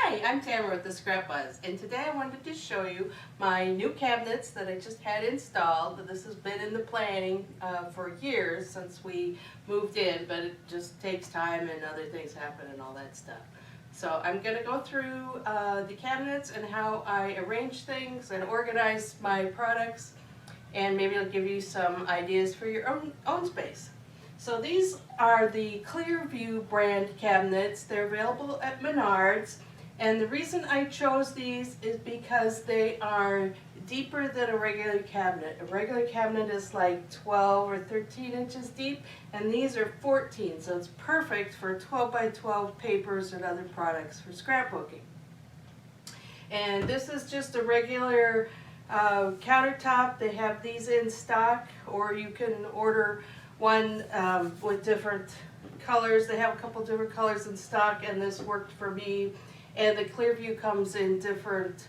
Hi, I'm Tamara with the Scrap Buzz, and today I wanted to show you my new cabinets that I just had installed. This has been in the planning for years since we moved in, but it just takes time and other things happen and all that stuff. So I'm going to go through the cabinets and how I arrange things and organize my products, and maybe it'll give you some ideas for your own space. So these are the KlearVue brand cabinets. They're available at Menards. And the reason I chose these is because they are deeper than a regular cabinet. A regular cabinet is like 12 or 13 inches deep, and these are 14. So it's perfect for 12 by 12 papers and other products for scrapbooking. And this is just a regular countertop. They have these in stock, or you can order one with different colors. They have a couple different colors in stock, and this worked for me. And the KlearVue comes in different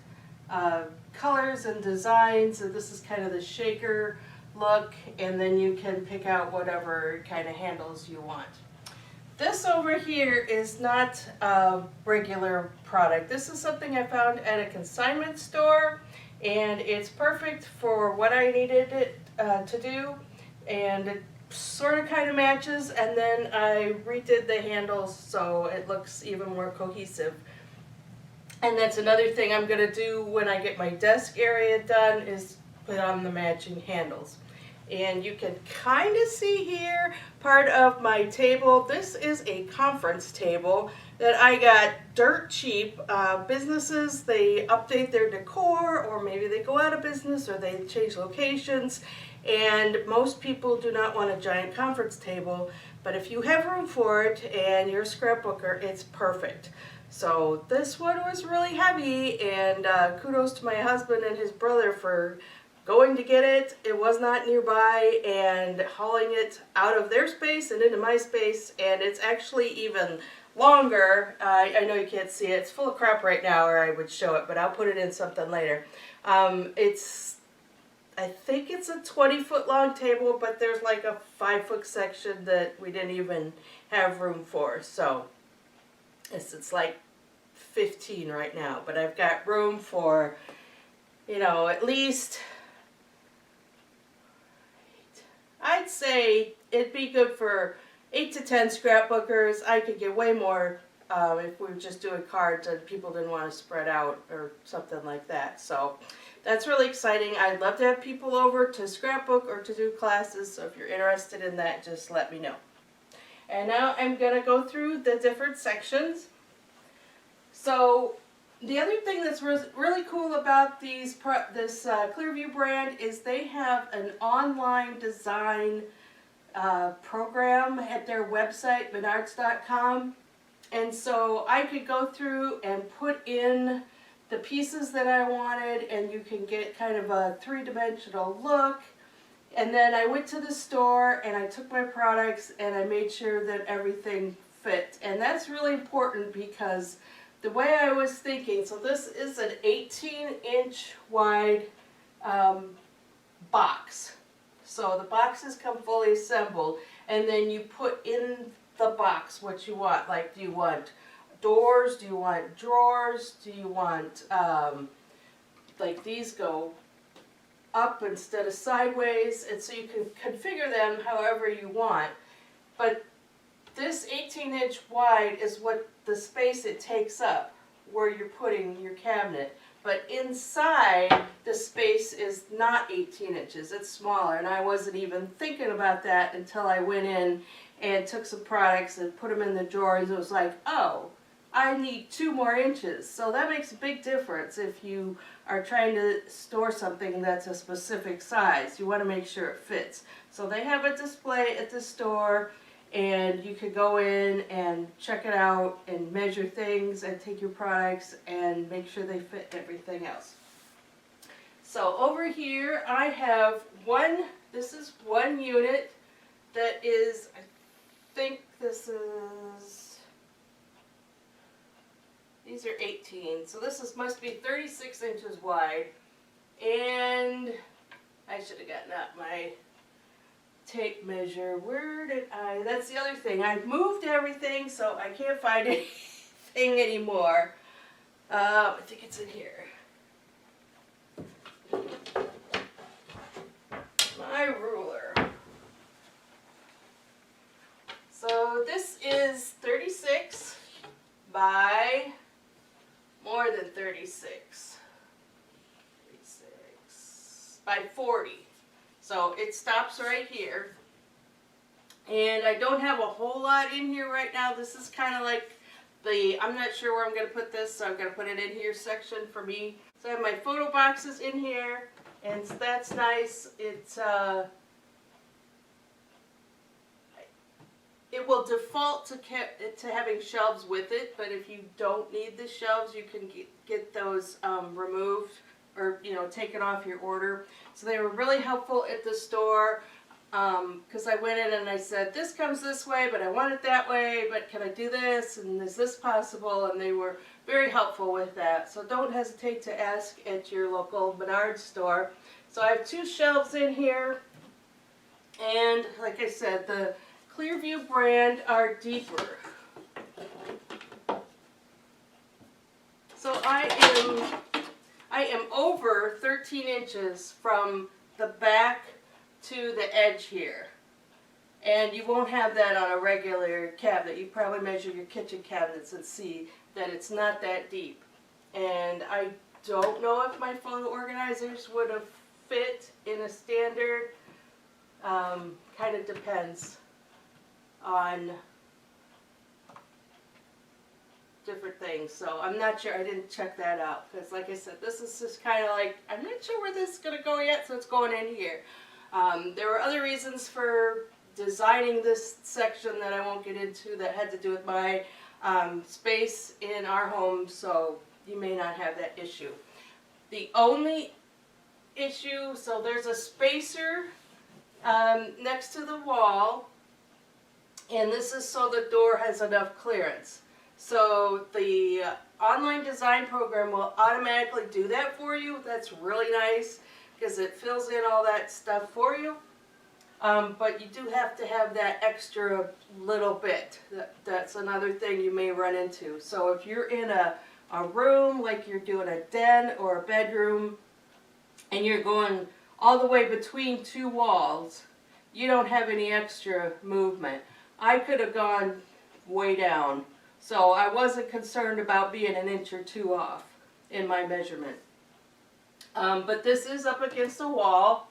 colors and designs. And this is kind of the shaker look, and then you can pick out whatever kind of handles you want. This over here is not a regular product. This is something I found at a consignment store, and it's perfect for what I needed it to do. And it sort of kind of matches, and then I redid the handles so it looks even more cohesive. And that's another thing I'm going to do when I get my desk area done, is put on the matching handles. And you can kind of see here part of my table. This is a conference table that I got dirt cheap. Businesses, they update their decor, or maybe they go out of business, or they change locations. And most people do not want a giant conference table, but if you have room for it and you're a scrapbooker, it's perfect. So this one was really heavy, and kudos to my husband and his brother for going to get it. It was not nearby, and hauling it out of their space and into my space, and it's actually even longer. I know you can't see it. It's full of crap right now, or I would show it, but I'll put it in something later. I think it's a 20-foot long table, but there's like a 5-foot section that we didn't even have room for. So it's like 15 right now, but I've got room for, at least, I'd say it'd be good for 8 to 10 scrapbookers. I could get way more if we were just doing cards and people didn't want to spread out or something like that. So that's really exciting. I'd love to have people over to scrapbook or to do classes, so if you're interested in that, just let me know. And now I'm going to go through the different sections. So the other thing that's really cool about this KlearVue brand is they have an online design program at their website, menards.com. And so I could go through and put in the pieces that I wanted, and you can get kind of a three-dimensional look. And then I went to the store and I took my products and I made sure that everything fit. And that's really important, because the way I was thinking, so this is an 18-inch wide box. So the boxes come fully assembled, and then you put in the box what you want. Like, do you want doors? Do you want drawers? Do you want, like, these go up instead of sideways? And so you can configure them however you want. But this 18-inch wide is what the space it takes up where you're putting your cabinet. But inside, the space is not 18 inches. It's smaller, and I wasn't even thinking about that until I went in and took some products and put them in the drawers. It was like, oh, I need 2 more inches. So that makes a big difference if you are trying to store something that's a specific size. You want to make sure it fits. So they have a display at the store, and you could go in and check it out and measure things and take your products and make sure they fit everything else. So over here I have this is one unit that is, I think these are 18, so this must be 36 inches wide, and I should have gotten out my tape measure. Where did that's the other thing. I've moved everything, so I can't find anything anymore. I think it's in here. My ruler. So this is 36 by more than 36. 36 by 40. So it stops right here. And I don't have a whole lot in here right now. This is kind of like I'm not sure where I'm going to put this, so I'm going to put it in here section for me. So I have my photo boxes in here, and that's nice. It will default to having shelves with it, but if you don't need the shelves, you can get those removed or taken off your order. So they were really helpful at the store. Because I went in and I said, this comes this way, but I want it that way, but can I do this, and is this possible? And they were very helpful with that. So don't hesitate to ask at your local Menard store. So I have 2 shelves in here, and like I said, the KlearVue brand are deeper. So I am over 13 inches from the back to the edge here, and you won't have that on a regular cabinet. You probably measure your kitchen cabinets and see that it's not that deep. And I don't know if my photo organizers would have fit in a standard. Kind of depends on different things, so I'm not sure. I didn't check that out because, like I said, this is just kind of like, I'm not sure where this is going to go yet, so it's going in here. There were other reasons for designing this section that I won't get into that had to do with my space in our home, so you may not have that issue. The only issue, so there's a spacer next to the wall, and this is so the door has enough clearance. So the online design program will automatically do that for you. That's really nice, because it fills in all that stuff for you. But you do have to have that extra little bit. That's another thing you may run into. So if you're in a room, like you're doing a den or a bedroom, and you're going all the way between 2 walls, you don't have any extra movement. I could have gone way down. So I wasn't concerned about being an inch or 2 off in my measurement. But this is up against a wall,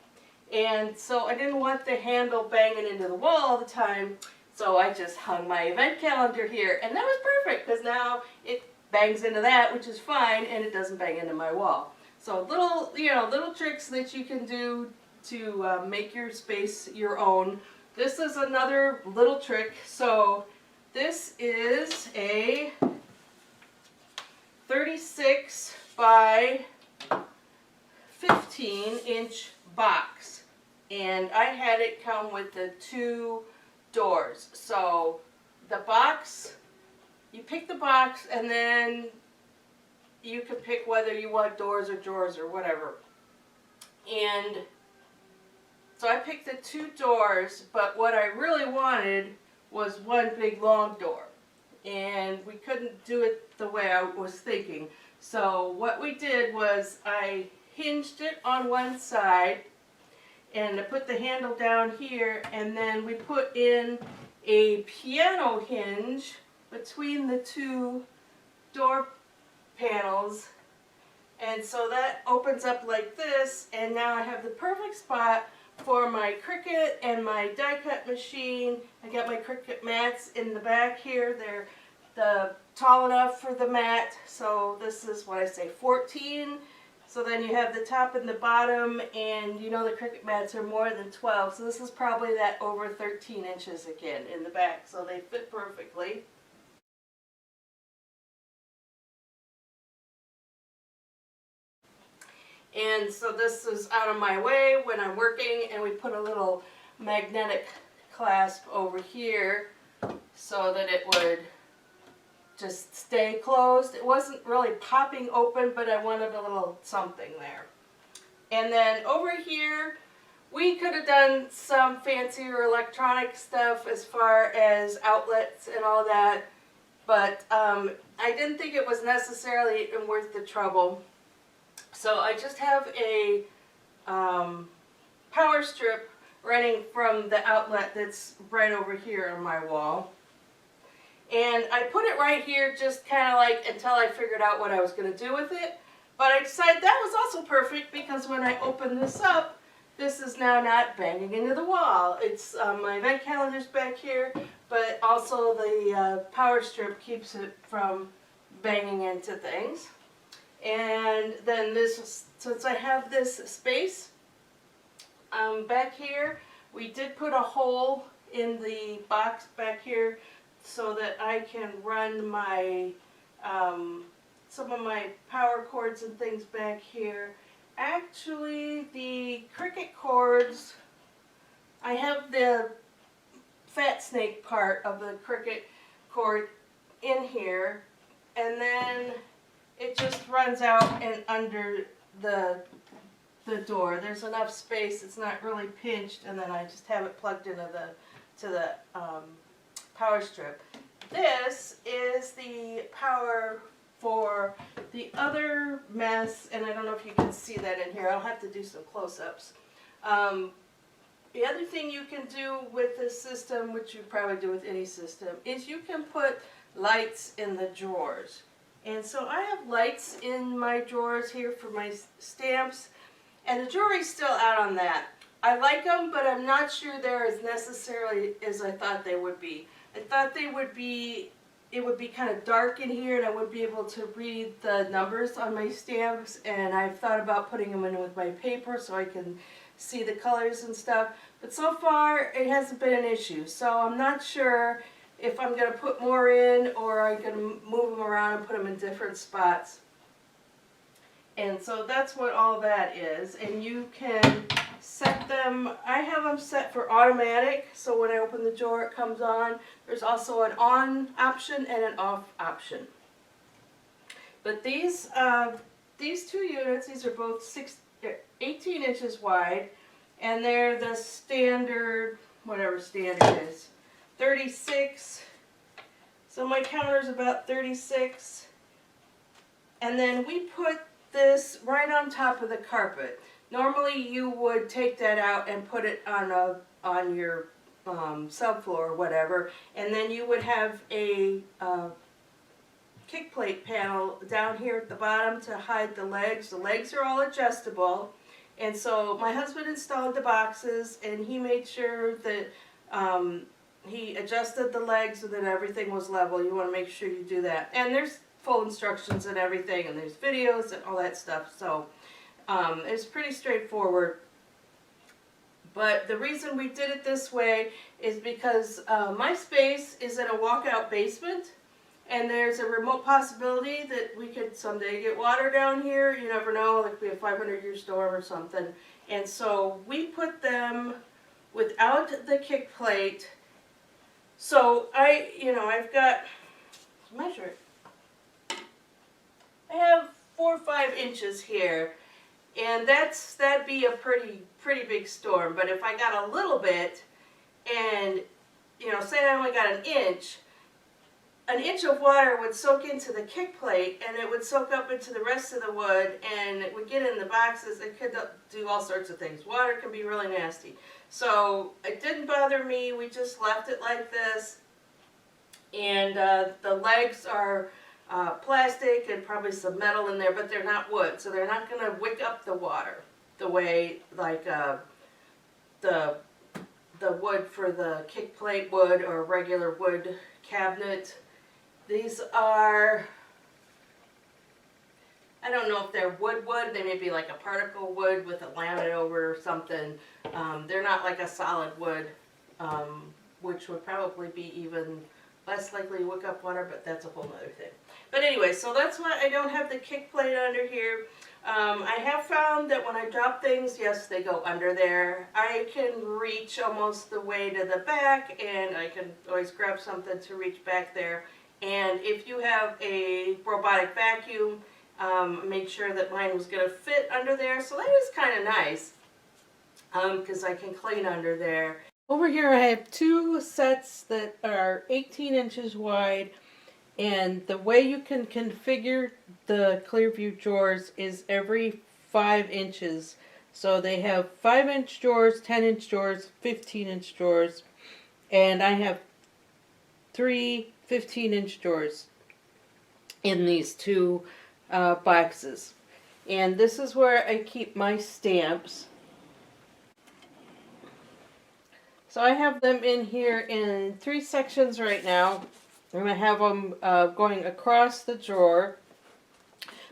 and so I didn't want the handle banging into the wall all the time, so I just hung my event calendar here, and that was perfect because now it bangs into that, which is fine, and it doesn't bang into my wall. So little tricks that you can do to make your space your own. This is another little trick. So this is a 36 by 15-inch box, and I had it come with the 2 doors. So the box, you pick the box, and then you can pick whether you want doors or drawers or whatever. And so I picked the 2 doors, but what I really wanted was one big long door, and we couldn't do it the way I was thinking. So what we did was I hinged it on one side, and I put the handle down here, and then we put in a piano hinge between the 2 door panels, and so that opens up like this, and now I have the perfect spot for my Cricut and my die cut machine. I got my Cricut mats in the back here. They're tall enough for the mat, so this is what I say, 14. So then you have the top and the bottom, and the Cricut mats are more than 12, so this is probably that over 13 inches again in the back, so they fit perfectly. And so this is out of my way when I'm working, and we put a little magnetic clasp over here so that it would just stay closed. It wasn't really popping open, but I wanted a little something there. And then over here, we could have done some fancier electronic stuff as far as outlets and all that. but I didn't think it was necessarily worth the trouble. So I just have a power strip running from the outlet that's right over here on my wall. And I put it right here just kind of like until I figured out what I was going to do with it. But I decided that was also perfect because when I open this up, this is now not banging into the wall. It's my event calendar's back here, but also the power strip keeps it from banging into things. And then this, since I have this space back here, we did put a hole in the box back here so that I can run my some of my power cords and things back here. Actually, the cricket cords, I have the fat snake part of the cricket cord in here, and then it just runs out and under the door. There's enough space, it's not really pinched, and then I just have it plugged into the power strip. This is the power for the other mess, and I don't know if you can see that in here. I'll have to do some close-ups. The other thing you can do with this system, which you probably do with any system, is you can put lights in the drawers. And so I have lights in my drawers here for my stamps, and the jury's still out on that. I like them, but I'm not sure they're as necessarily as I thought they would be. I thought they would be, it would be kind of dark in here and I would be able to read the numbers on my stamps, and I've thought about putting them in with my paper so I can see the colors and stuff. But so far it hasn't been an issue, so I'm not sure if I'm going to put more in or I'm going to move them around and put them in different spots. And so that's what all that is. And you can set them, I have them set for automatic, so when I open the drawer it comes on. There's also an on option and an off option. But these two units, these are both 18 inches wide, and they're the standard, whatever standard is, 36. So my counter's about 36. And then we put this right on top of the carpet. Normally you would take that out and put it on your subfloor or whatever, and then you would have a kick plate panel down here at the bottom to hide the legs. The legs are all adjustable, and so my husband installed the boxes and he made sure that he adjusted the legs so that everything was level. You want to make sure you do that. And there's full instructions and everything, and there's videos and all that stuff, so it's pretty straightforward. But the reason we did it this way is because my space is in a walkout basement, and there's a remote possibility that we could someday get water down here. You never know, like we have a 500-year storm or something. And so we put them without the kick plate. So I've got, measure it. I have 4 or 5 inches here, and that'd be a pretty big storm. But if I got a little bit, and say I only got an inch of water would soak into the kick plate, and it would soak up into the rest of the wood, and it would get in the boxes. It could do all sorts of things. Water can be really nasty. So it didn't bother me. We just left it like this, and the legs are plastic and probably some metal in there, but they're not wood, so they're not going to wick up the water the way like the wood for the kick plate wood or regular wood cabinet. These are, I don't know if they're wood, they may be like a particle wood with a laminate over or something. They're not like a solid wood, which would probably be even less likely to wick up water, but that's a whole other thing. But anyway, so that's why I don't have the kick plate under here. I have found that when I drop things, yes, they go under there. I can reach almost the way to the back, and I can always grab something to reach back there. And if you have a robotic vacuum, made sure that mine was going to fit under there. So that is kind of nice, because I can clean under there. Over here I have 2 sets that are 18 inches wide, And the way you can configure the KlearVue drawers is every 5 inches. So they have 5-inch drawers, 10-inch drawers, 15-inch drawers, and I have 3 15-inch drawers in these two boxes. And this is where I keep my stamps. So I have them in here in 3 sections right now. I'm going to have them going across the drawer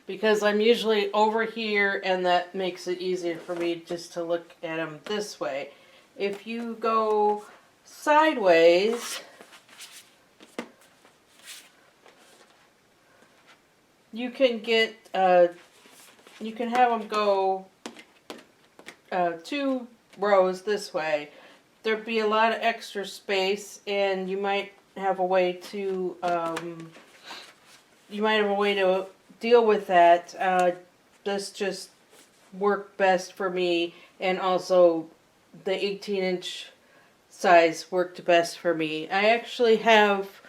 because I'm usually over here, and that makes it easier for me just to look at them this way. If you go sideways, you can get you can have them go 2 rows this way. There'd be a lot of extra space, and you might have a way to deal with that. This just worked best for me, and also the 18-inch size worked best for me. I actually have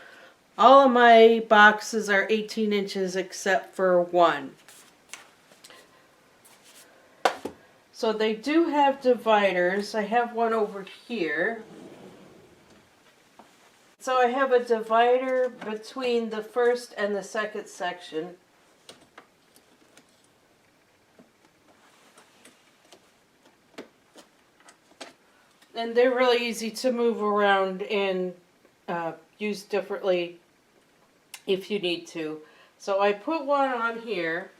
all of my boxes are 18 inches except for one. So they do have dividers. I have one over here. So I have a divider between the first and the second section. And they're really easy to move around and use differently if you need to. So I put one on here.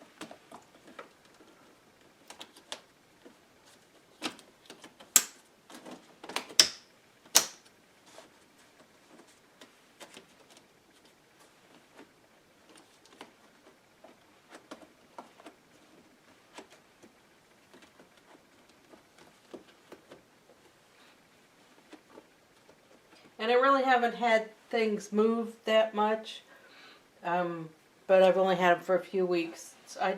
And I really haven't had things move that much, but I've only had them for a few weeks. So I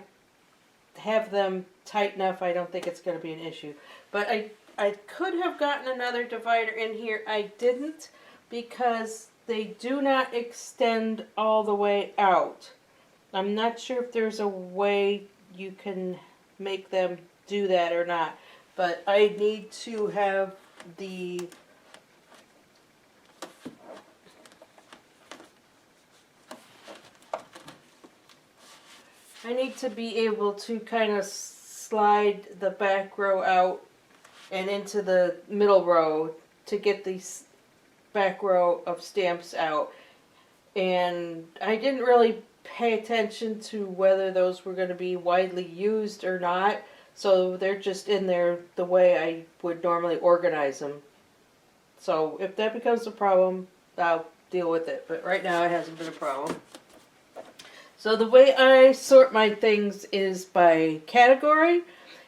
have them tight enough, I don't think it's going to be an issue. But I could have gotten another divider in here. I didn't because they do not extend all the way out. I'm not sure if there's a way you can make them do that or not, but I need to have I need to be able to kind of slide the back row out and into the middle row to get these back row of stamps out. And I didn't really pay attention to whether those were going to be widely used or not, so they're just in there the way I would normally organize them. So if that becomes a problem, I'll deal with it, but right now it hasn't been a problem. So the way I sort my things is by category,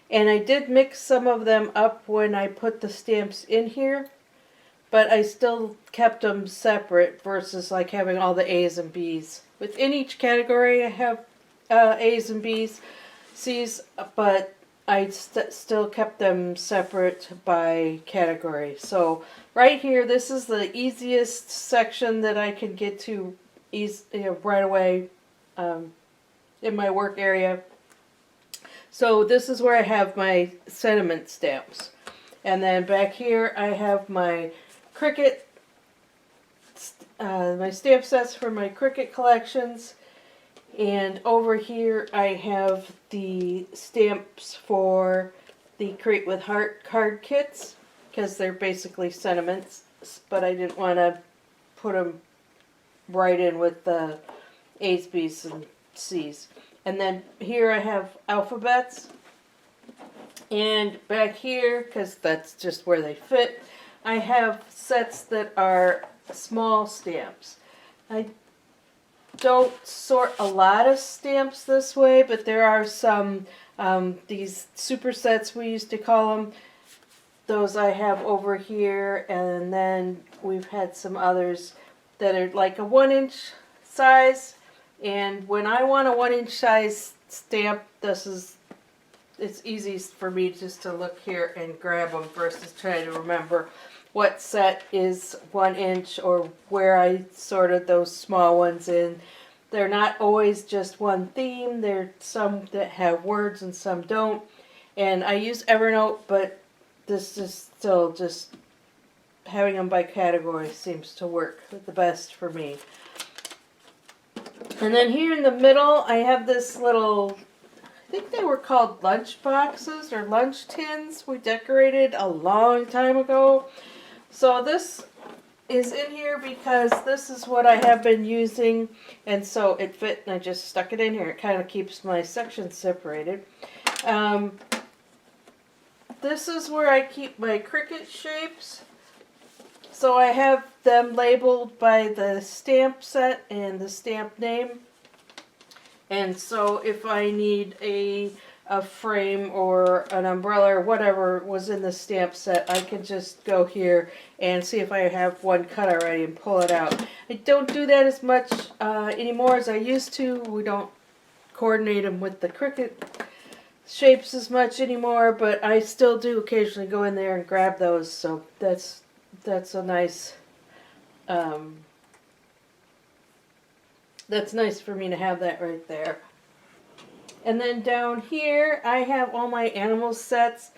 and I did mix some of them up when I put the stamps in here, but I still kept them separate versus like having all the A's and B's. Within each category I have A's and B's, C's, but I still kept them separate by category. So right here, this is the easiest section that I can get to right away. In my work area. So this is where I have my sentiment stamps. And then back here I have my Cricut, my stamp sets for my Cricut collections. And over here I have the stamps for the Create with Heart card kits, because they're basically sentiments, but I didn't want to put them right in with the A's, B's, and C's. And then here I have alphabets. And back here, because that's just where they fit, I have sets that are small stamps. I don't sort a lot of stamps this way, but there are some, these super sets we used to call them. Those I have over here, and then we've had some others that are like a 1-inch size. And when I want a 1-inch size stamp, it's easy for me just to look here and grab them versus trying to remember what set is 1 inch or where I sorted those small ones in. they're not always just one theme. There's some that have words and some don't. And I use Evernote, but this is still just having them by category seems to work the best for me. And then here in the middle, I have this little, I think they were called lunch boxes or lunch tins we decorated a long time ago. So this is in here because this is what I have been using, and so it fit and I just stuck it in here. It kind of keeps my sections separated. This is where I keep my Cricut shapes. So I have them labeled by the stamp set and the stamp name. And so if I need a frame or an umbrella or whatever was in the stamp set, I can just go here and see if I have one cut already and pull it out. I don't do that as much anymore as I used to. We don't coordinate them with the Cricut shapes as much anymore, but I still do occasionally go in there and grab those, so that's a nice, that's nice for me to have that right there. And then down here, I have all my animal sets.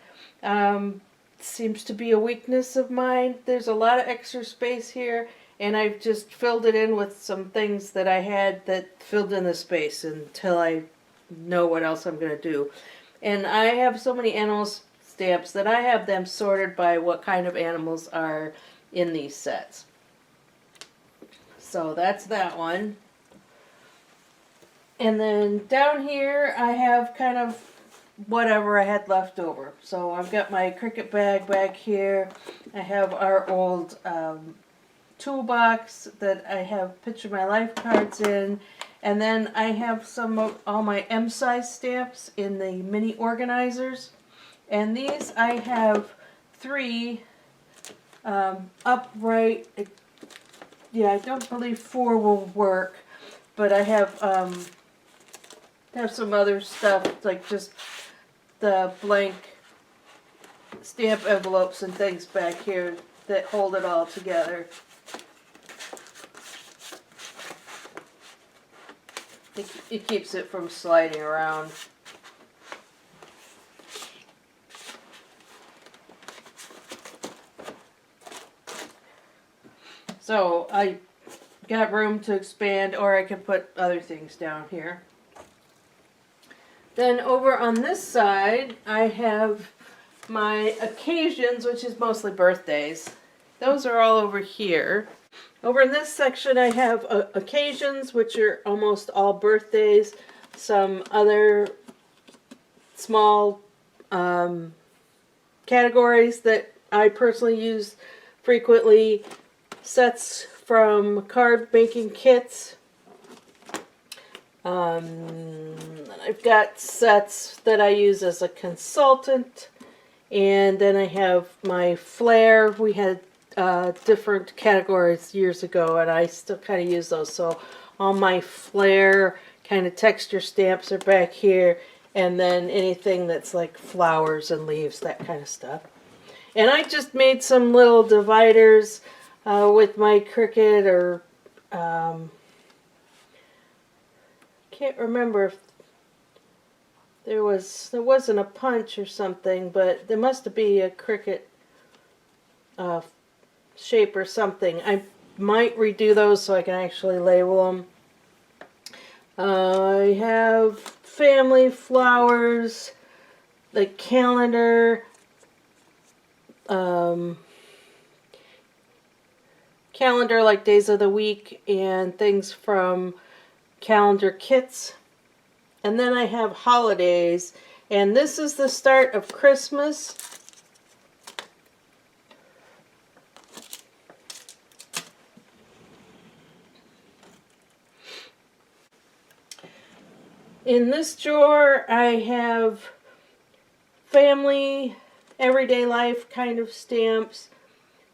Seems to be a weakness of mine. There's a lot of extra space here, and I've just filled it in with some things that I had that filled in the space until I know what else I'm going to do. And I have so many animal stamps that I have them sorted by what kind of animals are in these sets. So that's that one. And then down here I have kind of whatever I had left over. So I've got my Cricut bag back here. I have our old toolbox that I have Picture My Life cards in. And then I have some of all my M-size stamps in the mini organizers. And these I have 3 upright. Yeah, I don't believe 4 will work, but I have some other stuff like just the blank stamp envelopes and things back here that hold it all together. It keeps it from sliding around. So I got room to expand, or I can put other things down here. Then over on this side, I have my occasions, which is mostly birthdays. Those are all over here. Over in this section, I have occasions, which are almost all birthdays. Some other small categories that I personally use frequently. Sets from card making kits. I've got sets that I use as a consultant, and then I have my flair. We had different categories years ago, and I still kind of use those. So all my flair kind of texture stamps are back here, and then anything that's like flowers and leaves, that kind of stuff. And I just made some little dividers with my Cricut, or can't remember if there wasn't a punch or something, but there must be a Cricut shape or something. I might redo those so I can actually label them. I have family flowers, the calendar, calendar like days of the week and things from calendar kits. And then I have holidays, and this is the start of Christmas. In this drawer I have family, everyday life kind of stamps,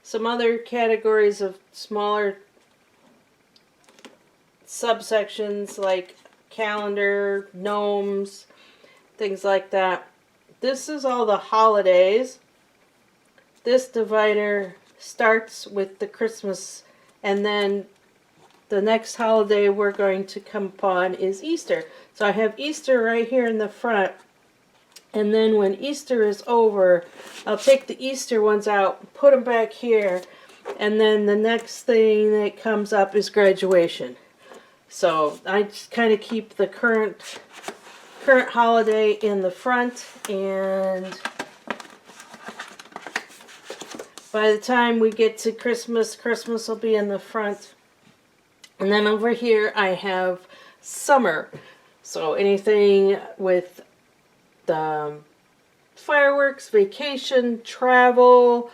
some other categories of smaller subsections like calendar, gnomes, things like that. This is all the holidays. This divider starts with the Christmas, and then the next holiday we're going to come upon is Easter. So I have Easter right here in the front. And then when Easter is over, I'll take the Easter ones out, put them back here, and then the next thing that comes up is graduation. So I just kind of keep the current holiday in the front, and by the time we get to Christmas, Christmas will be in the front. And then over here I have summer. So anything with the fireworks, vacation, travel,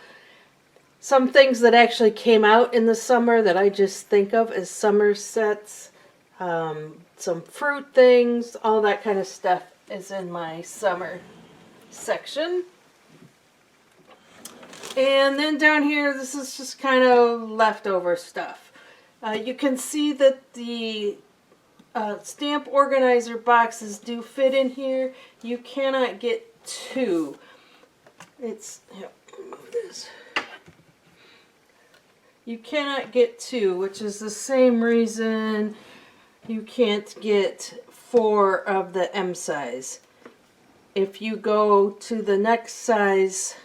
some things that actually came out in the summer that I just think of as summer sets, some fruit things, all that kind of stuff is in my summer section. And then down here, this is just kind of leftover stuff. You can see that the stamp organizer boxes do fit in here. You cannot get two. It's, here, move this. You cannot get two, which is the same reason you can't get 4 of the M size. If you go to the next size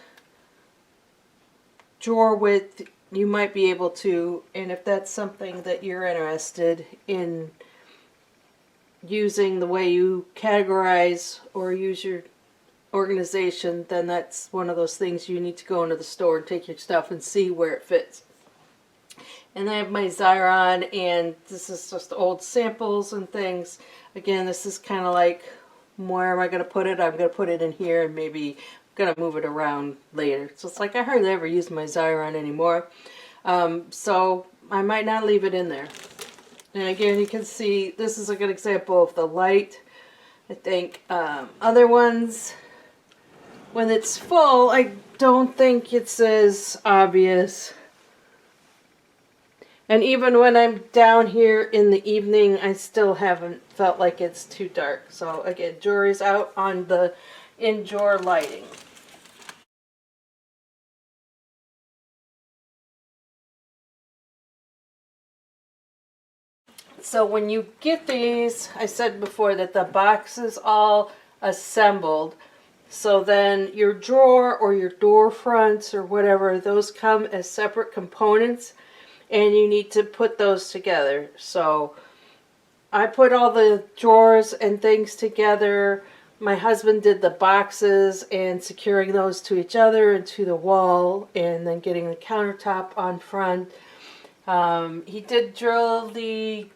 drawer width, you might be able to, and if that's something that you're interested in using the way you categorize or use your organization, then that's one of those things you need to go into the store and take your stuff and see where it fits. And I have my Xyron, and this is just old samples and things. Again, this is kind of like, where am I going to put it? I'm going to put it in here, and maybe I'm going to move it around later. So it's like I hardly ever use my Xyron anymore. So I might not leave it in there. And again, you can see this is a good example of the light. I think other ones, when it's full, I don't think it's as obvious. And even when I'm down here in the evening, I still haven't felt like it's too dark. So again, jury's out on the in-drawer lighting. So when you get these, I said before that the box is all assembled. So then your drawer or your door fronts or whatever, those come as separate components, and you need to put those together. So I put all the drawers and things together. My husband did the boxes and securing those to each other and to the wall, and then getting the countertop on front. He did drill the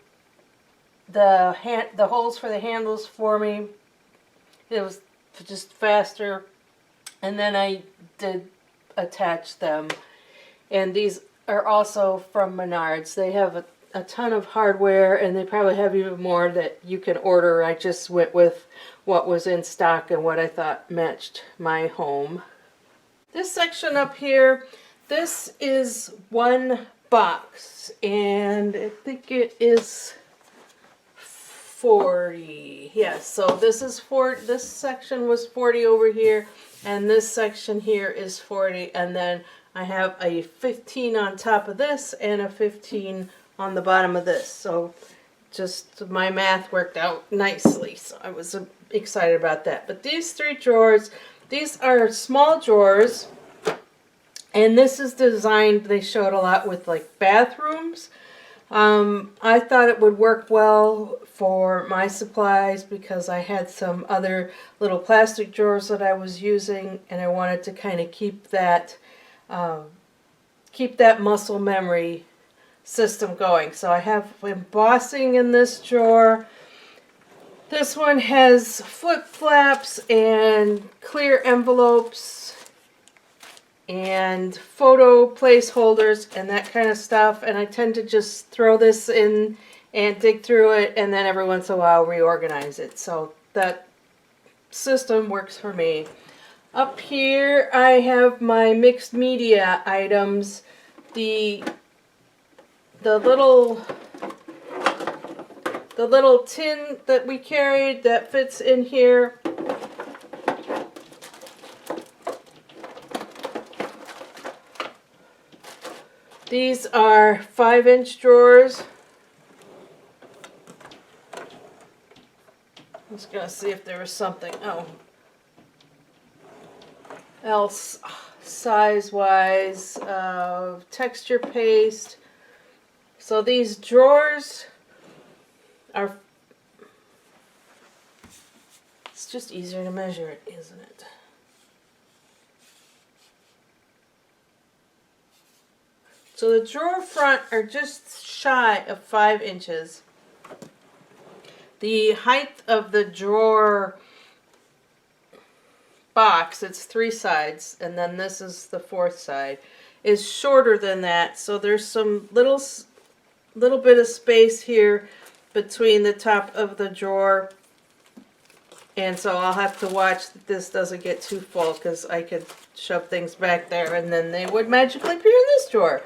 holes for the handles for me. It was just faster, and then I did attach them. And these are also from Menards. They have a ton of hardware, and they probably have even more that you can order. I just went with what was in stock and what I thought matched my home. This section up here, this is one box, and I think it is 40. Yes, so this is 40. This section was 40 over here, and this section here is 40, and then I have a 15 on top of this and a 15 on the bottom of this. So just my math worked out nicely, so I was excited about that. But these 3 drawers, these are small drawers, and this is designed, they show it a lot with like bathrooms. I thought it would work well for my supplies because I had some other little plastic drawers that I was using, and I wanted to kind of keep that muscle memory system going. So I have embossing in this drawer. This one has flip flaps and clear envelopes and photo placeholders and that kind of stuff, and I tend to just throw this in and dig through it, and then every once in a while reorganize it. So that system works for me. Up here I have my mixed media items. The little tin that we carried that fits in here. These are 5-inch drawers, I'm just gonna see if there was something else size-wise. Texture paste. So these drawers are. It's just easier to measure it, isn't it? So the drawer front are just shy of 5 inches. The height of the drawer box, it's 3 sides, and then this is the 4th side, is shorter than that. So there's some little bit of space here between the top of the drawer. And so I'll have to watch that this doesn't get too full, because I could shove things back there and then they would magically appear in this drawer.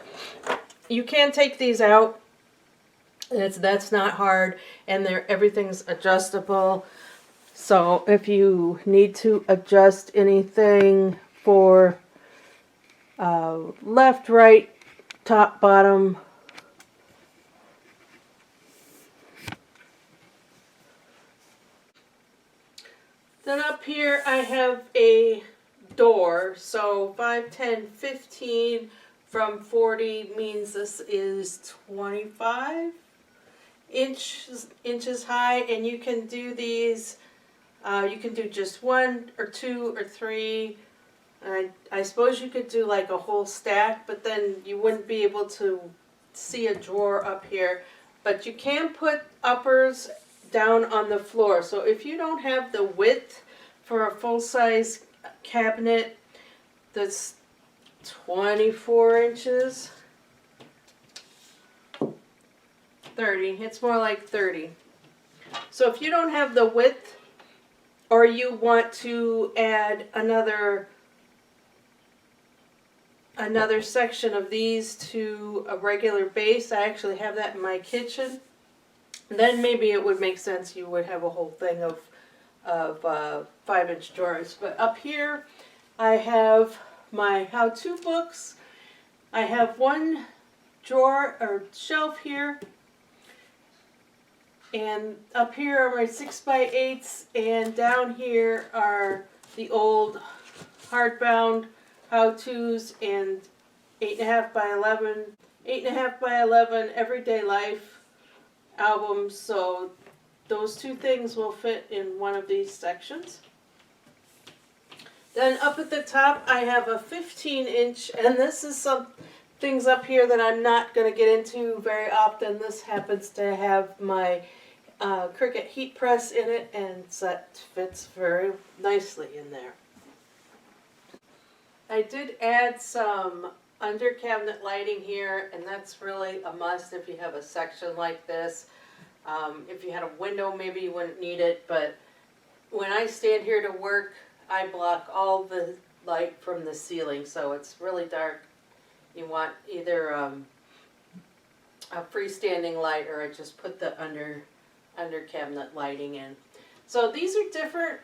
You can take these out. That's not hard, and everything's adjustable. So if you need to adjust anything for left, right, top, bottom, then up here I have a door. So 5, 10, 15 from 40 means this is 25 inches high, and you can do these. You can do just 1 or 2 or 3. I suppose you could do like a whole stack, but then you wouldn't be able to see a drawer up here. But you can put uppers down on the floor. So if you don't have the width for a full-size cabinet that's 24 inches, 30, it's more like 30. So if you don't have the width, or you want to add another section of these to a regular base, I actually have that in my kitchen, then maybe it would make sense you would have a whole thing of 5-inch drawers. But up here I have my how-to books. I have one drawer or shelf here, and up here are my 6x8s, and down here are the old hardbound how-tos and 8.5 by 11, 8.5 by 11 everyday life albums. So those two things will fit in one of these sections. Then up at the top I have a 15-inch, and this is some things up here that I'm not going to get into very often. This happens to have my Cricut heat press in it, and that fits very nicely in there. I did add some under cabinet lighting here, and that's really a must if you have a section like this. If you had a window, maybe you wouldn't need it, but when I stand here to work, I block all the light from the ceiling, so it's really dark. You want either a freestanding light, or I just put the under cabinet lighting in. So these are different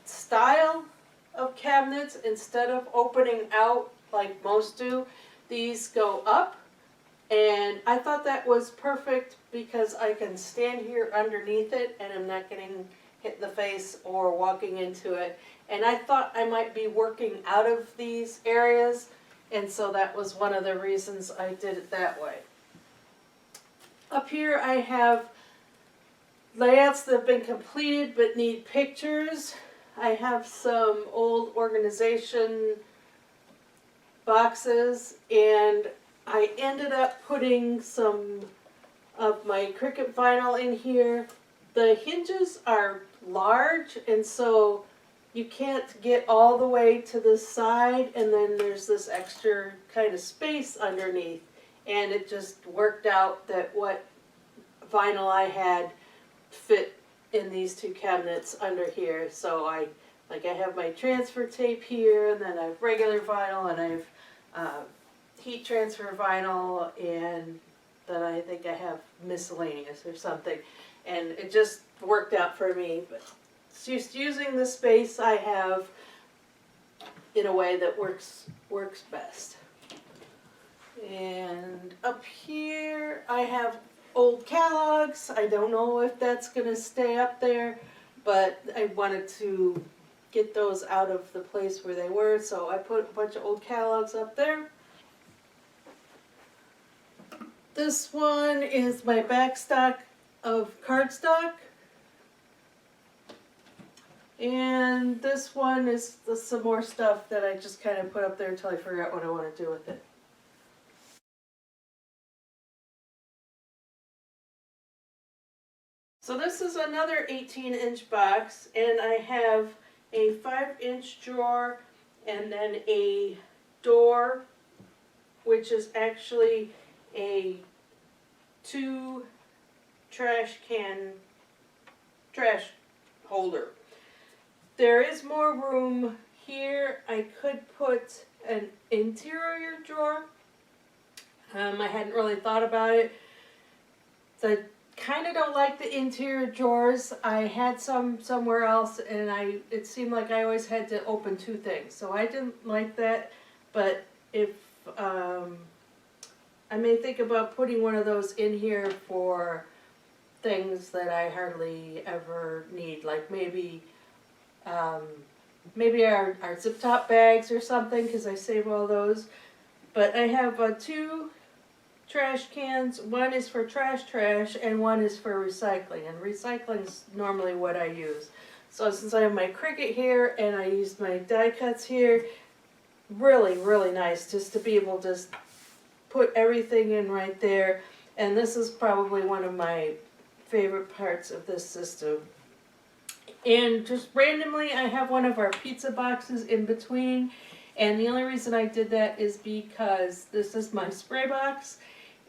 style of cabinets. Instead of opening out like most do, these go up, and I thought that was perfect because I can stand here underneath it and I'm not getting hit in the face or walking into it. And I thought I might be working out of these areas, and so that was one of the reasons I did it that way. Up here I have layouts that have been completed but need pictures. I have some old organization boxes, and I ended up putting some of my Cricut vinyl in here. The hinges are large, and so you can't get all the way to the side, and then there's this extra kind of space underneath, and it just worked out that what vinyl I had fit in these two cabinets under here. So I have my transfer tape here, and then I have regular vinyl, and I have heat transfer vinyl, and then I think I have miscellaneous or something, and it just worked out for me. But it's just using the space I have in a way that works best. And up here I have old catalogs. I don't know if that's going to stay up there, but I wanted to get those out of the place where they were, so I put a bunch of old catalogs up there. This one is my back stock of cardstock. And this one is some more stuff that I just kind of put up there until I figure out what I want to do with it. So this is another 18-inch box, and I have a 5-inch drawer and then a door, which is actually a 2 trash holder. There is more room here. I could put an interior drawer. I hadn't really thought about it. I kind of don't like the interior drawers. I had some somewhere else, and it seemed like I always had to open 2 things. So I didn't like that, but if I may think about putting one of those in here for things that I hardly ever need, like maybe our zip top bags or something, because I save all those. But I have 2 trash cans. One is for trash and one is for recycling, and recycling is normally what I use. So since I have my Cricut here and I use my die cuts here, really, really nice just to be able to put everything in right there. And this is probably one of my favorite parts of this system. And just randomly, I have one of our pizza boxes in between. And the only reason I did that is because this is my spray box.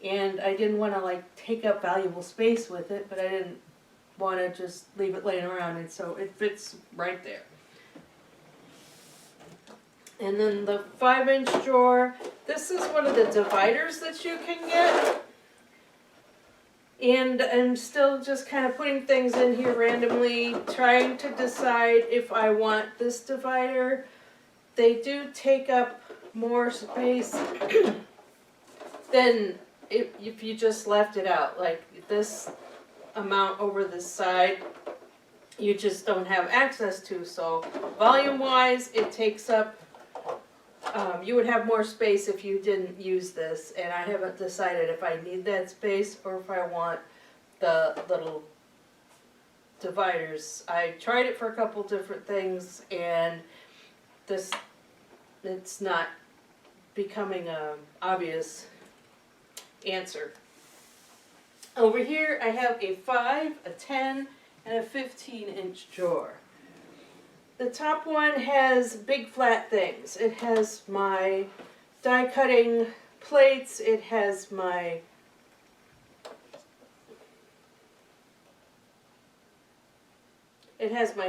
And I didn't want to like take up valuable space with it, but I didn't want to just leave it laying around. And so it fits right there. And then the 5-inch drawer. This is one of the dividers that you can get. And I'm still just kind of putting things in here randomly, trying to decide if I want this divider. They do take up more space than if you just left it out. Like this amount over this side, you just don't have access to. So volume-wise, it takes up, you would have more space if you didn't use this, and I haven't decided if I need that space or if I want the little dividers. I tried it for a couple different things, and it's not becoming an obvious answer. Over here I have a 5, a 10, and a 15-inch drawer. The top one has big flat things. It has my die cutting plates. It has my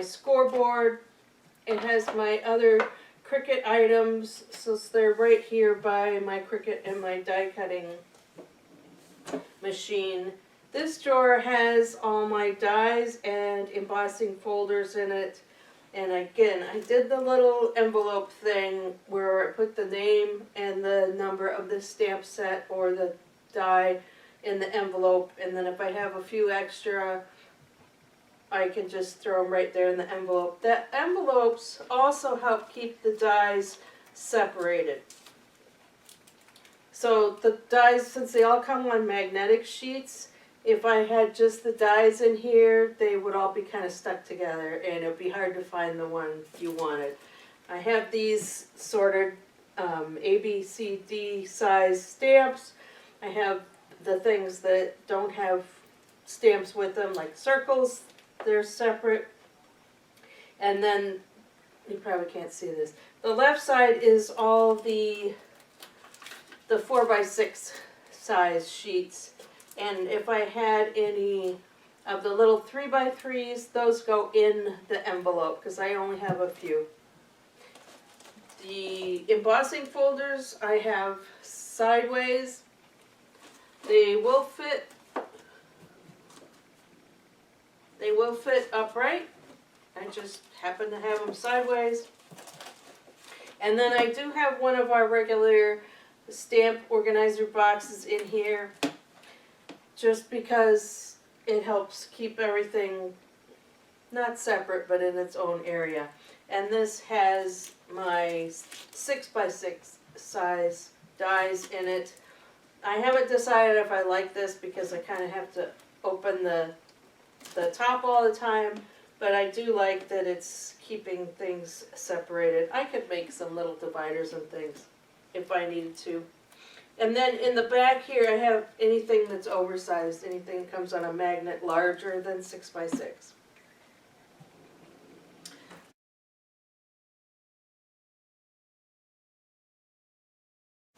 scoreboard. It has my other Cricut items. So they're right here by my Cricut and my die cutting machine. This drawer has all my dies and embossing folders in it. And again, I did the little envelope thing where I put the name and the number of the stamp set or the die in the envelope. And then if I have a few extra, I can just throw them right there in the envelope. The envelopes also help keep the dies separated. So the dies, since they all come on magnetic sheets, if I had just the dies in here, they would all be kind of stuck together and it would be hard to find the one you wanted. I have these sorted A, B, C, D size stamps. I have the things that don't have stamps with them, like circles, they're separate. And then, you probably can't see this, the left side is all the 4x6 size sheets. And if I had any of the little 3x3s, those go in the envelope because I only have a few. The embossing folders I have sideways. They will fit upright. I just happen to have them sideways. And then I do have one of our regular stamp organizer boxes in here, just because it helps keep everything not separate, but in its own area. And this has my 6x6 size dies in it. I haven't decided if I like this because I kind of have to open the top all the time, but I do like that it's keeping things separated. I could make some little dividers and things if I needed to. And then in the back here I have anything that's oversized, anything that comes on a magnet larger than 6x6.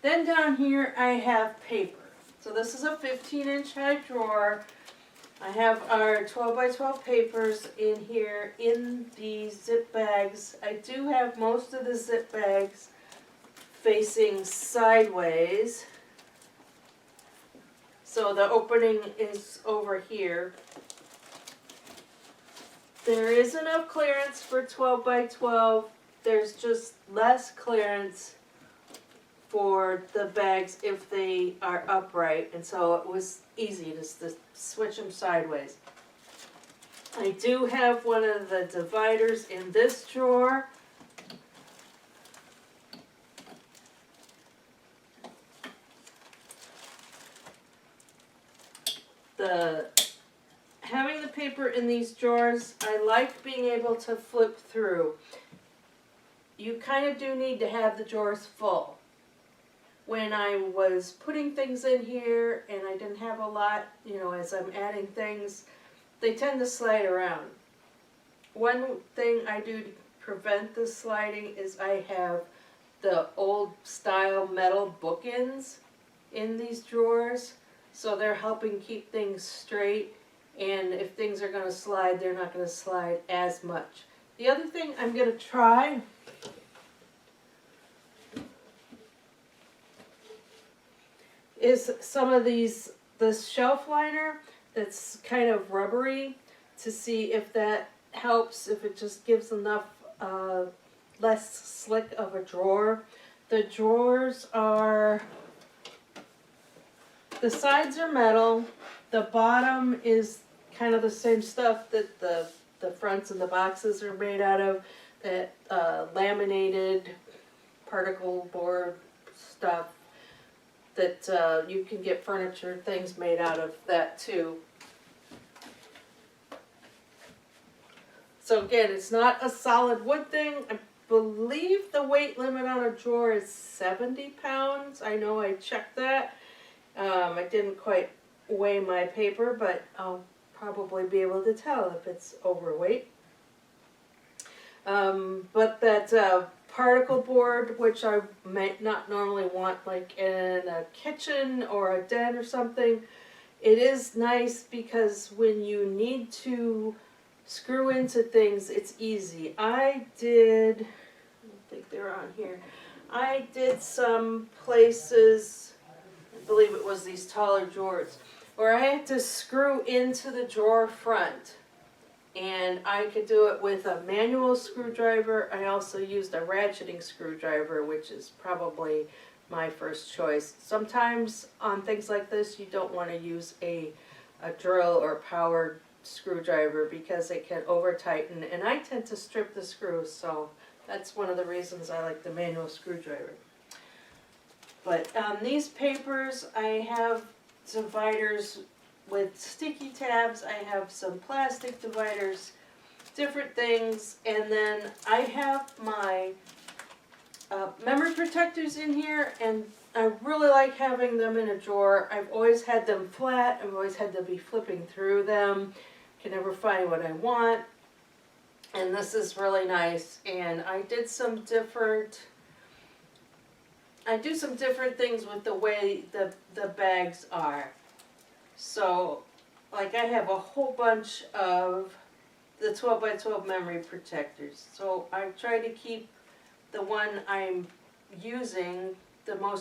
Then down here I have paper. So this is a 15-inch high drawer. I have our 12x12 papers in here in the zip bags. I do have most of the zip bags facing sideways. So the opening is over here. There is enough clearance for 12x12. There's just less clearance for the bags if they are upright, and so it was easy just to switch them sideways. I do have one of the dividers in this drawer. Having the paper in these drawers, I like being able to flip through. You kind of do need to have the drawers full. When I was putting things in here and I didn't have a lot, you know, as I'm adding things, they tend to slide around. One thing I do to prevent the sliding is I have the old style metal bookends in these drawers, so they're helping keep things straight, and if things are going to slide, they're not going to slide as much. The other thing I'm going to try is some of this shelf liner that's kind of rubbery, to see if that helps, if it just gives enough less slick of a drawer. The drawers are, the sides are metal, the bottom is kind of the same stuff that the fronts and the boxes are made out of, that laminated particle board stuff that you can get furniture things made out of that too. So again, it's not a solid wood thing. I believe the weight limit on a drawer is 70 pounds. I know I checked that. I didn't quite weigh my paper, but I'll probably be able to tell if it's overweight. But that particle board, which I might not normally want like in a kitchen or a den or something, it is nice because when you need to screw into things, it's easy. I don't think they're on here. I did some places, I believe it was these taller drawers, where I had to screw into the drawer front. And I could do it with a manual screwdriver. I also used a ratcheting screwdriver, which is probably my first choice. Sometimes on things like this, you don't want to use a drill or powered screwdriver because it can over tighten, and I tend to strip the screws, so that's one of the reasons I like the manual screwdriver. But these papers, I have dividers with sticky tabs, I have some plastic dividers, different things, and then I have my memory protectors in here, and I really like having them in a drawer. I've always had them flat, I've always had to be flipping through them, can never find what I want, and this is really nice. And I do some different things with the way the bags are. So, like, I have a whole bunch of the 12x12 memory protectors. So I try to keep the one I'm using, the one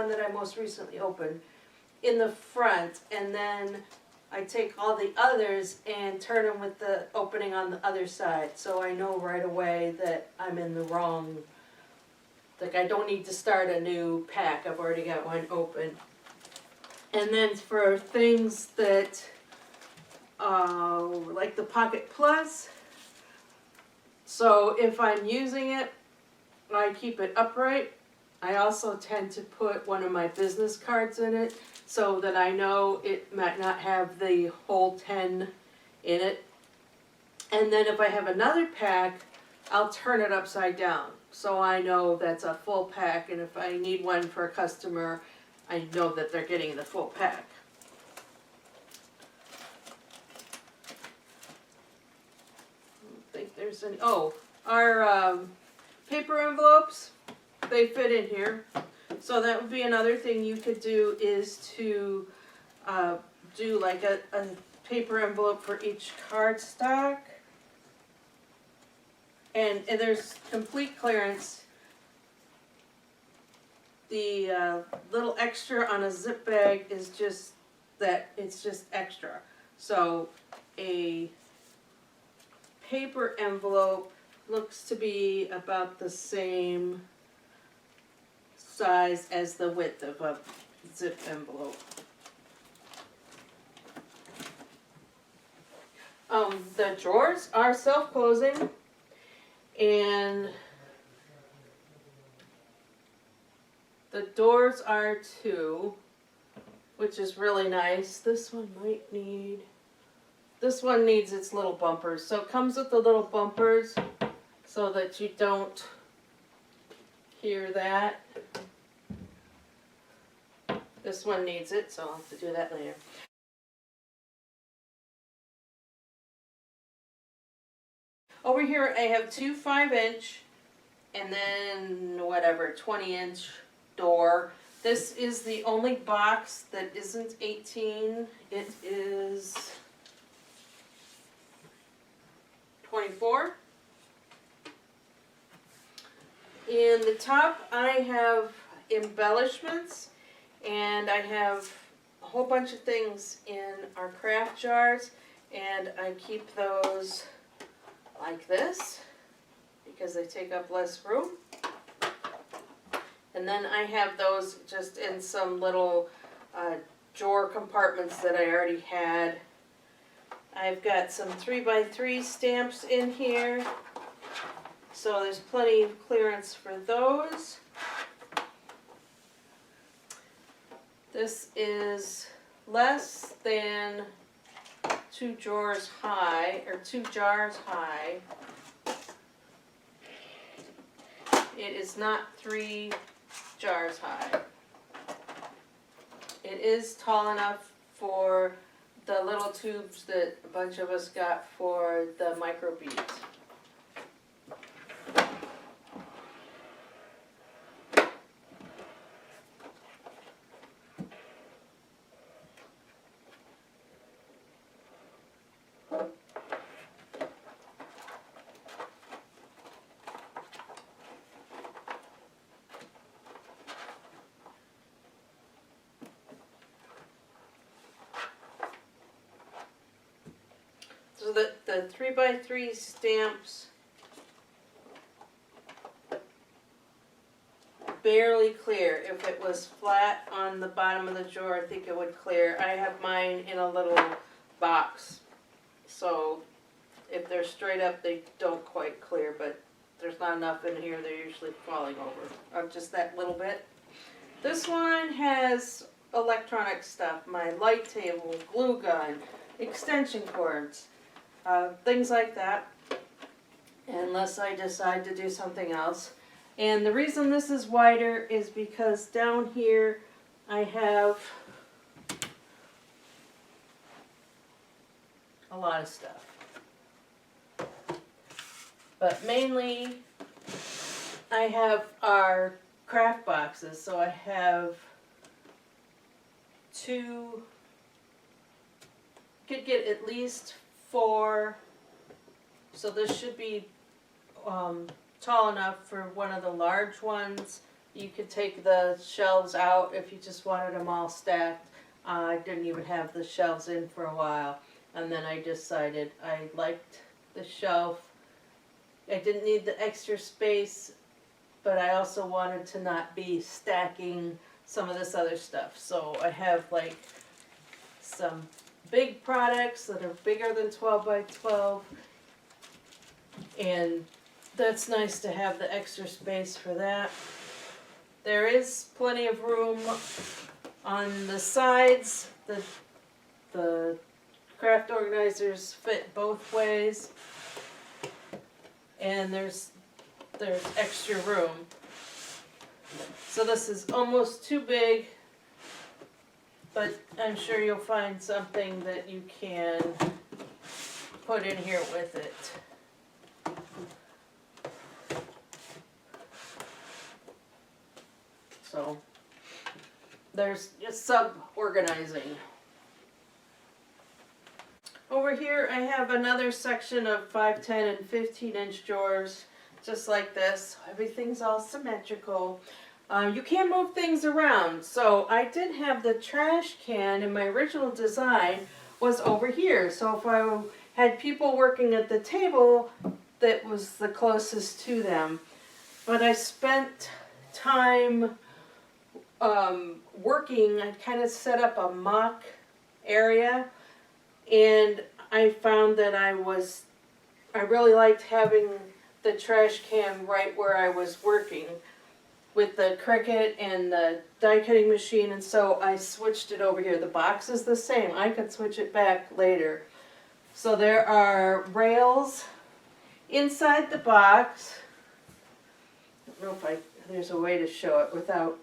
that I most recently opened, in the front, and then I take all the others and turn them with the opening on the other side, so I know right away that I'm in the wrong, like I don't need to start a new pack, I've already got one open. And then for things that like the Pocket Plus. So if I'm using it, I keep it upright. I also tend to put one of my business cards in it so that I know it might not have the whole 10 in it. And then if I have another pack, I'll turn it upside down. So I know that's a full pack, and if I need one for a customer, I know that they're getting the full pack. I don't think there's any, oh, our paper envelopes, they fit in here. So that would be another thing you could do, is to do like a paper envelope for each cardstock. And there's complete clearance. The little extra on a zip bag is just that, it's just extra. So a paper envelope looks to be about the same size as the width of a zip envelope. The drawers are self-closing, and the doors are too, which is really nice. This one might need, this one needs its little bumpers. So it comes with the little bumpers so that you don't hear that. This one needs it, so I'll have to do that later. Over here I have two 5-inch and then whatever 20-inch door. This is the only box that isn't 18. It is 24. In the top I have embellishments, and I have a whole bunch of things in our craft jars, and I keep those like this because they take up less room. And then I have those just in some little drawer compartments that I already had. I've got some 3x3 stamps in here, so there's plenty of clearance for those. This is less than 2 drawers high, or 2 jars high. It is not 3 jars high. It is tall enough for the little tubes that a bunch of us got for the micro beads. So the 3x3 stamps barely clear. If it was flat on the bottom of the drawer, I think it would clear. I have mine in a little box, so if they're straight up, they don't quite clear, but there's not enough in here. They're usually falling over, just that little bit. This one has electronic stuff, my light table, glue gun, extension cords, things like that, unless I decide to do something else. And the reason this is wider is because down here I have a lot of stuff. But mainly I have our craft boxes, so I have 2, could get at least 4, so this should be tall enough for one of the large ones. You could take the shelves out if you just wanted them all stacked. I didn't even have the shelves in for a while, and then I decided I liked the shelf. I didn't need the extra space, but I also wanted to not be stacking some of this other stuff. So I have like some big products that are bigger than 12 by 12. And that's nice to have the extra space for that. There is plenty of room on the sides. The craft organizers fit both ways. And there's extra room. So this is almost too big, but I'm sure you'll find something that you can put in here with it. So there's just sub-organizing. Over here I have another section of 5, 10, and 15-inch drawers, just like this. Everything's all symmetrical. You can move things around. So I did have the trash can in my original design was over here. So if I had people working at the table, that was the closest to them. But I spent time working. I kind of set up a mock area, and I found that I really liked having the trash can right where I was working with the Cricut and the die cutting machine, and so I switched it over here. The box is the same. I could switch it back later. So there are rails inside the box. I don't know if there's a way to show it without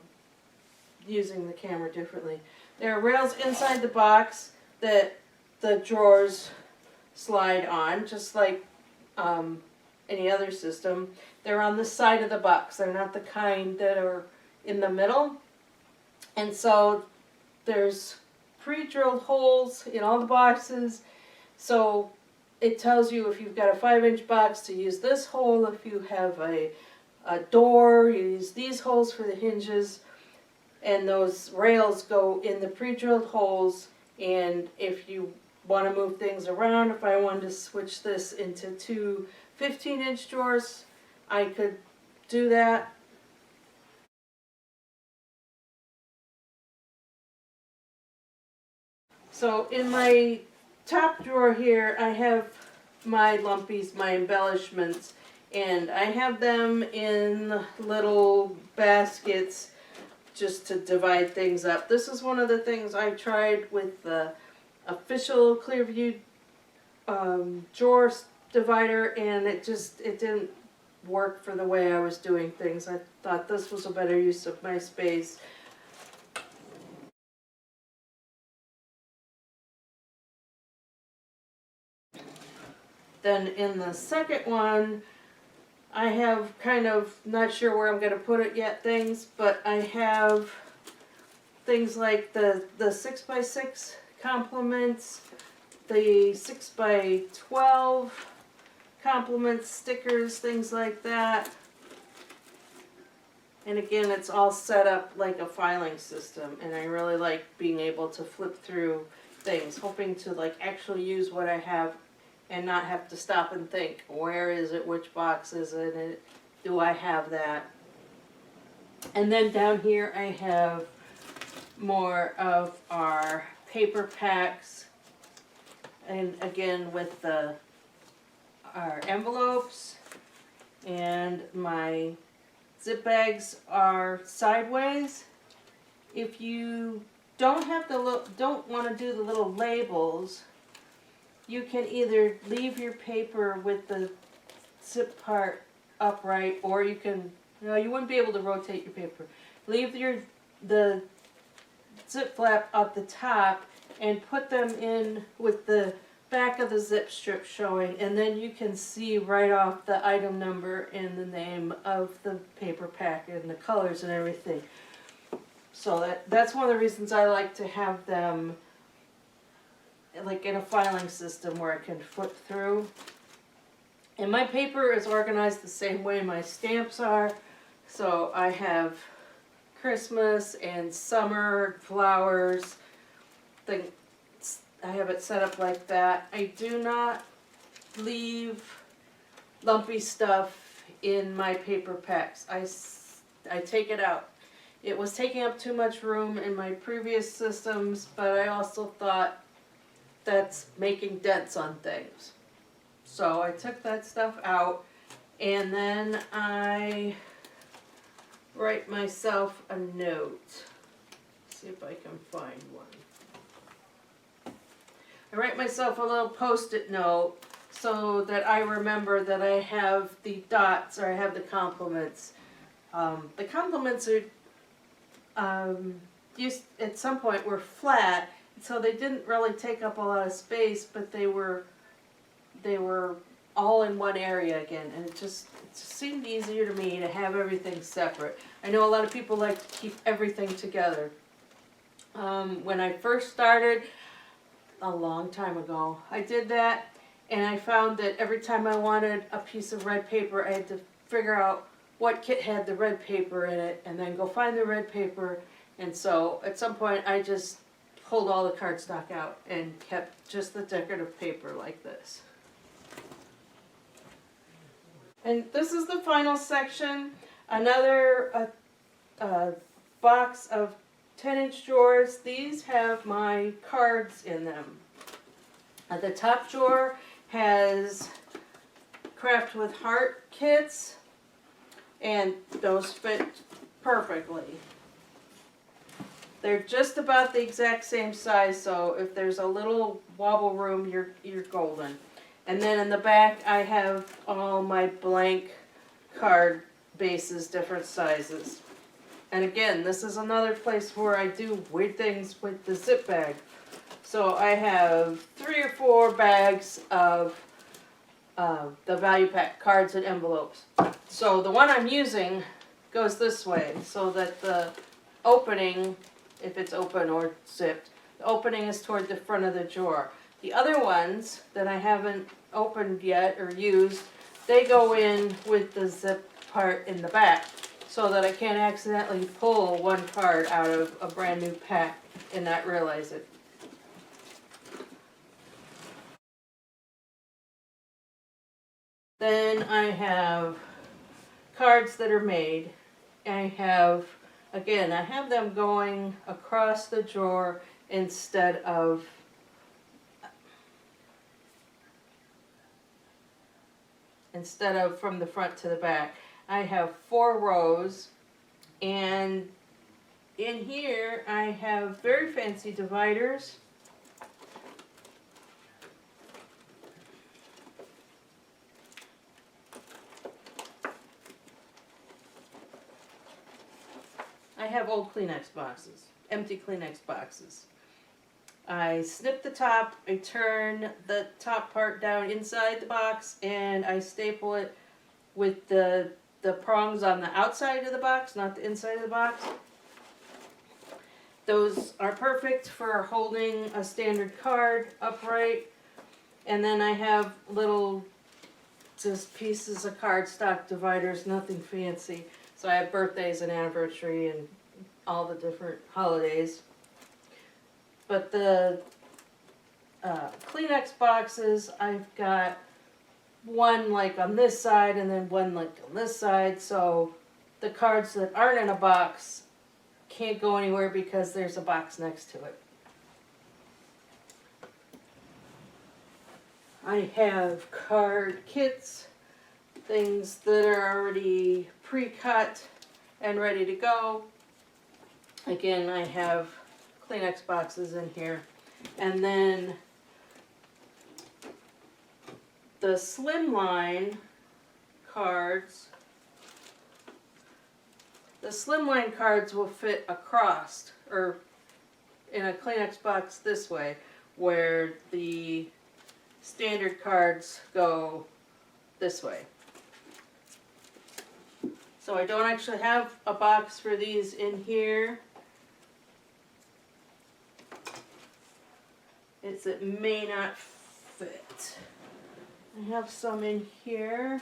using the camera differently. There are rails inside the box that the drawers slide on, just like any other system. They're on the side of the box. They're not the kind that are in the middle. And so there's pre-drilled holes in all the boxes. So it tells you if you've got a 5-inch box to use this hole. If you have a door, you use these holes for the hinges. And those rails go in the pre-drilled holes. And if you want to move things around, if I wanted to switch this into 2 15-inch drawers, I could do that. So in my top drawer here, I have my lumpies, my embellishments, and I have them in little baskets just to divide things up. This is one of the things I tried with the official KlearVue drawer divider, and it didn't work for the way I was doing things. I thought this was a better use of my space. Then in the second one, I have kind of not sure where I'm going to put it yet things, but I have things like the 6x6 complements, the 6x12 complements, stickers, things like that. And again, it's all set up like a filing system, and I really like being able to flip through things, hoping to like actually use what I have and not have to stop and think, where is it, which box is it, and do I have that? And then down here I have more of our paper packs, and again with our envelopes, and my zip bags are sideways. If you don't want to do the little labels, you can either leave your paper with the zip part upright, or you can, you wouldn't be able to rotate your paper. Leave the zip flap at the top and put them in with the back of the zip strip showing, and then you can see right off the item number and the name of the paper pack and the colors and everything. So that's one of the reasons I like to have them like in a filing system where I can flip through. And my paper is organized the same way my stamps are. So I have Christmas and summer flowers. I have it set up like that. I do not leave lumpy stuff in my paper packs. I take it out. It was taking up too much room in my previous systems, but I also thought that's making dents on things. So I took that stuff out, and then I write myself a note. See if I can find one. I write myself a little post-it note so that I remember that I have the dots, or I have the complements. The complements are used at some point were flat, so they didn't really take up a lot of space, but they were all in one area again, and it just seemed easier to me to have everything separate. I know a lot of people like to keep everything together. When I first started, a long time ago, I did that, and I found that every time I wanted a piece of red paper, I had to figure out what kit had the red paper in it, and then go find the red paper. And so at some point I just pulled all the cardstock out and kept just the decorative paper like this. And this is the final section. Another box of 10-inch drawers. These have my cards in them. The top drawer has Craft with Heart kits, and those fit perfectly. They're just about the exact same size, so if there's a little wobble room, you're golden. And then in the back, I have all my blank card bases, different sizes. And again, this is another place where I do weird things with the zip bag. So I have 3 or 4 bags of the value pack cards and envelopes. So the one I'm using goes this way, so that the opening, if it's open or zipped, the opening is toward the front of the drawer. The other ones that I haven't opened yet or used, they go in with the zip part in the back, so that I can't accidentally pull one card out of a brand new pack and not realize it. Then I have cards that are made. I have them going across the drawer instead of from the front to the back. I have 4 rows, and in here I have very fancy dividers. I have old Kleenex boxes, empty Kleenex boxes. I snip the top, I turn the top part down inside the box, and I staple it with the prongs on the outside of the box, not the inside of the box. Those are perfect for holding a standard card upright. And then I have little just pieces of cardstock dividers, nothing fancy. So I have birthdays and anniversary and all the different holidays. But the Kleenex boxes, I've got one like on this side and then one like on this side, so the cards that aren't in a box can't go anywhere because there's a box next to it. I have card kits, things that are already pre-cut and ready to go. Again, I have Kleenex boxes in here. And then the slimline cards, will fit across, or in a Kleenex box this way, where the standard cards go this way. So I don't actually have a box for these in here. It may not fit. I have some in here.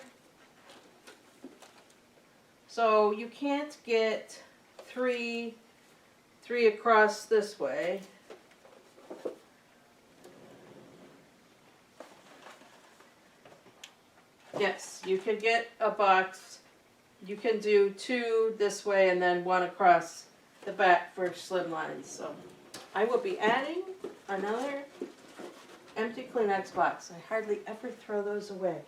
So you can't get three across this way. Yes, you can get a box. You can do 2 this way and then 1 across the back for slim lines. So I will be adding another empty Kleenex box. I hardly ever throw those away.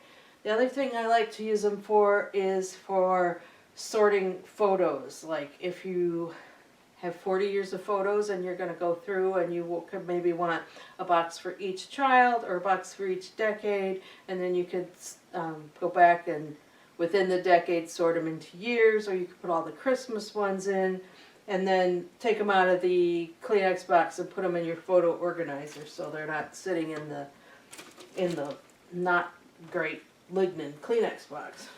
The other thing I like to use them for is for sorting photos. Like if you have 40 years of photos and you're going to go through and you could maybe want a box for each child or a box for each decade, and then you could go back and within the decade sort them into years, or you could put all the Christmas ones in and then take them out of the Kleenex box and put them in your photo organizer so they're not sitting in the not great lignin Kleenex box.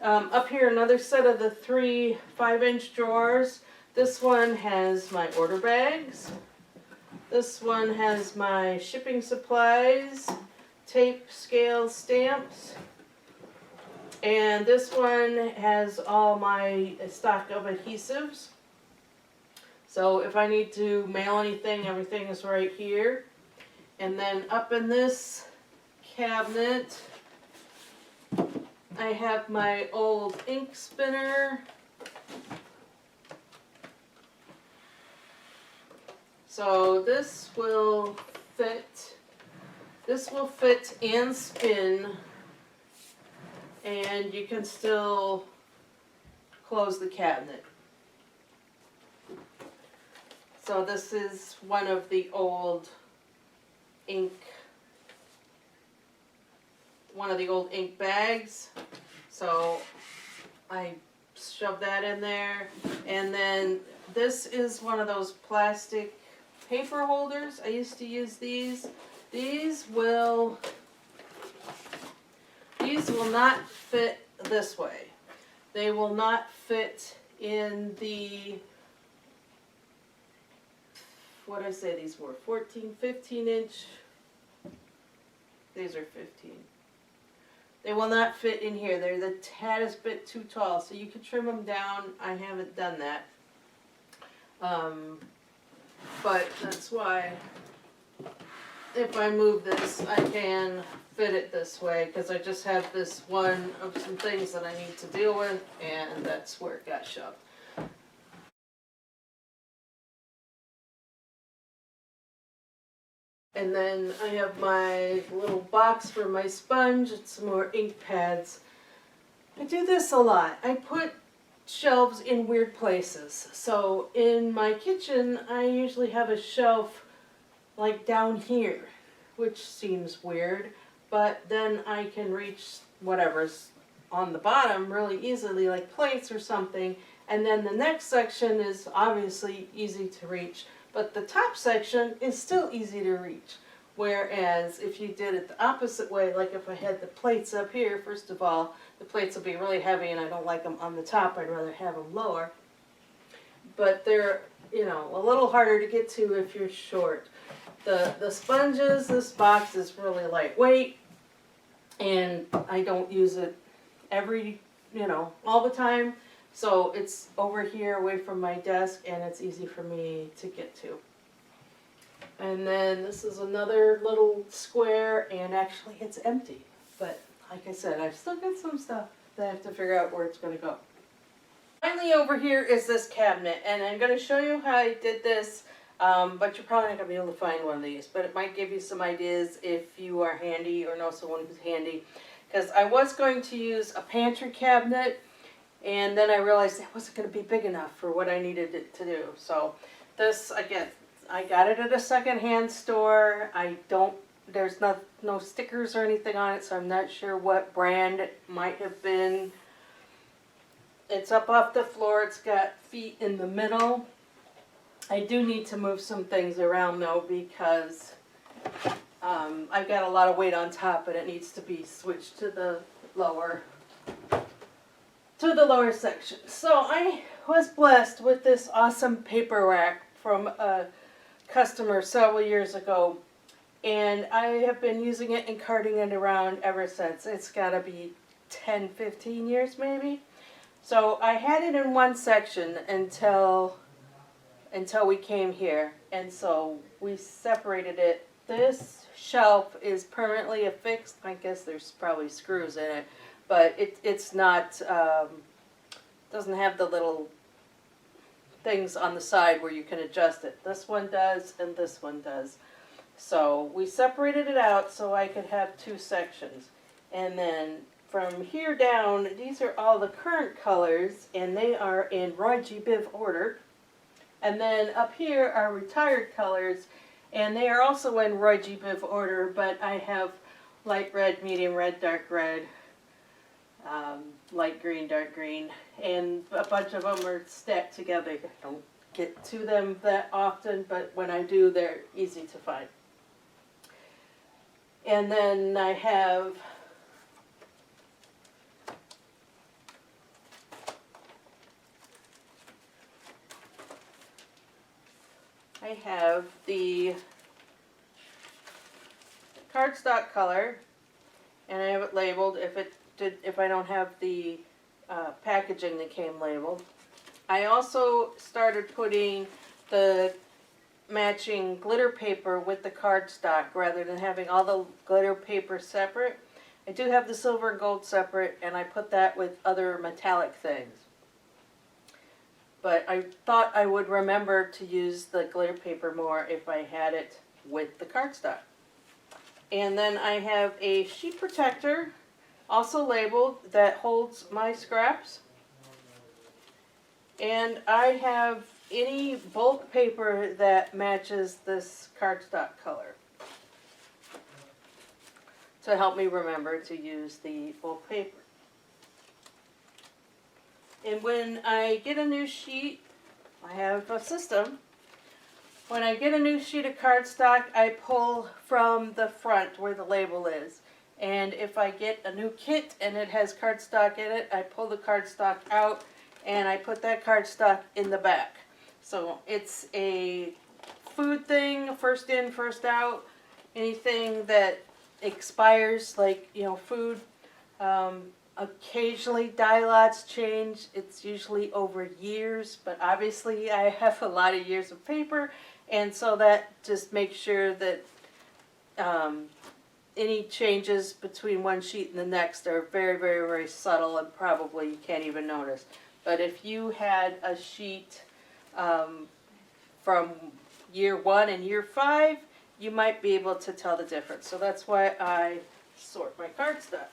Up here, another set of the 3 5-inch drawers. This one has my order bags. This one has my shipping supplies, tape, scale, stamps. And this one has all my stock of adhesives. So if I need to mail anything, everything is right here. And then up in this cabinet, I have my old ink spinner. So this will fit and spin, and you can still close the cabinet. So this is one of the old ink bags. So I shove that in there. And then this is one of those plastic paper holders. I used to use these. These will not fit this way. They will not fit in the, what did I say these were? 14, 15 inch. These are 15. They will not fit in here. They're the taddest bit too tall, so you can trim them down. I haven't done that. But that's why if I move this, I can fit it this way, because I just have this one of some things that I need to deal with, and that's where it got shoved. And then I have my little box for my sponge and some more ink pads. I do this a lot. I put shelves in weird places. So in my kitchen, I usually have a shelf like down here, which seems weird, but then I can reach whatever's on the bottom really easily, like plates or something. And then the next section is obviously easy to reach, but the top section is still easy to reach. Whereas if you did it the opposite way, like if I had the plates up here, first of all, the plates will be really heavy and I don't like them on the top. I'd rather have them lower. But they're, you know, a little harder to get to if you're short. The sponges, this box is really lightweight, and I don't use it all the time. So it's over here away from my desk, and it's easy for me to get to. And then this is another little square, and actually it's empty. But like I said, I've still got some stuff that I have to figure out where it's going to go. Finally over here is this cabinet, and I'm going to show you how I did this, but you're probably not going to be able to find one of these. But it might give you some ideas if you are handy or know someone who's handy. Because I was going to use a pantry cabinet, and then I realized that wasn't going to be big enough for what I needed it to do. So this, again, I got it at a secondhand store. There's no stickers or anything on it, so I'm not sure what brand it might have been. It's up off the floor. It's got feet in the middle. I do need to move some things around though, because I've got a lot of weight on top and it needs to be switched to the lower section. So I was blessed with this awesome paper rack from a customer several years ago, and I have been using it and carting it around ever since. It's got to be 10, 15 years maybe. So I had it in one section until we came here, and so we separated it. This shelf is permanently affixed. I guess there's probably screws in it, but it's not, doesn't have the little things on the side where you can adjust it. This one does, and this one does. So we separated it out so I could have two sections. And then from here down, these are all the current colors, and they are in Roy G. Biv order. And then up here are retired colors, and they are also in Roy G. Biv order, but I have light red, medium red, dark red, light green, dark green, and a bunch of them are stacked together. I don't get to them that often, but when I do, they're easy to find. And then I have the cardstock color, and I have it labeled if I don't have the packaging that came labeled. I also started putting the matching glitter paper with the cardstock rather than having all the glitter paper separate. I do have the silver and gold separate, and I put that with other metallic things. But I thought I would remember to use the glitter paper more if I had it with the cardstock. And then I have a sheet protector, also labeled, that holds my scraps. And I have any bulk paper that matches this cardstock color to help me remember to use the bulk paper. And when I get a new sheet, I have a system. When I get a new sheet of cardstock, I pull from the front where the label is. And if I get a new kit and it has cardstock in it, I pull the cardstock out and I put that cardstock in the back. So it's a food thing, first in, first out. Anything that expires, like, food. Occasionally dye lots change. It's usually over years, but obviously I have a lot of years of paper, and so that just makes sure that any changes between one sheet and the next are very, very, very subtle and probably you can't even notice. But if you had a sheet from year 1 and year 5, you might be able to tell the difference. So that's why I sort my cardstock.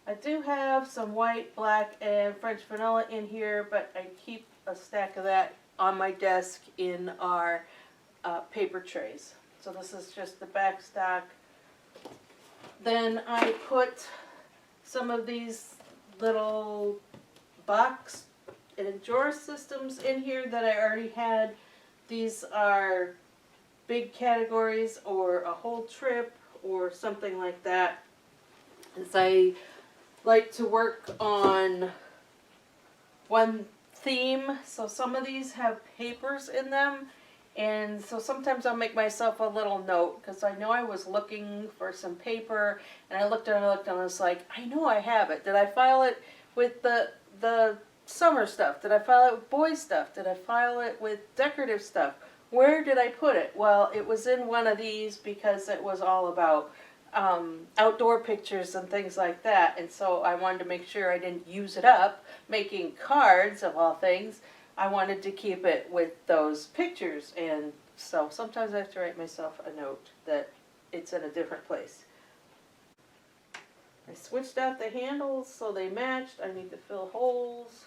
I do have some white, black, and French vanilla in here, but I keep a stack of that on my desk in our paper trays. So this is just the back stock. Then I put some of these little box and drawer systems in here that I already had. These are big categories or a whole trip or something like that. As I like to work on one theme, so some of these have papers in them, and so sometimes I'll make myself a little note because I know I was looking for some paper and I looked and I was like, I know I have it. Did I file it with the summer stuff? Did I file it with boy stuff? Did I file it with decorative stuff? Where did I put it? Well, it was in one of these because it was all about outdoor pictures and things like that, and so I wanted to make sure I didn't use it up making cards of all things. I wanted to keep it with those pictures, and so sometimes I have to write myself a note that it's in a different place. I switched out the handles so they matched. I need to fill holes.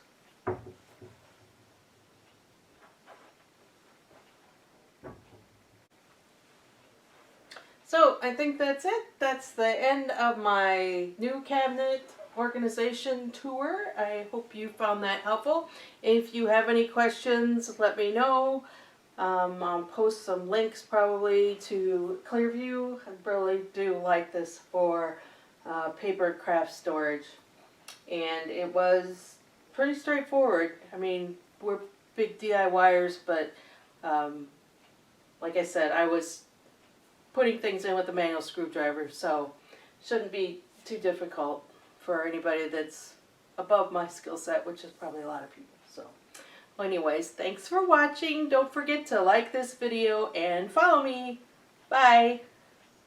So I think that's it. That's the end of my new cabinet organization tour. I hope you found that helpful. If you have any questions, let me know. I'll post some links probably to KlearVue. I really do like this for paper craft storage. And it was pretty straightforward. I mean, we're big DIYers, but like I said, I was putting things in with a manual screwdriver, so shouldn't be too difficult for anybody that's above my skill set, which is probably a lot of people. So, well, anyways, thanks for watching. Don't forget to like this video and follow me. Bye.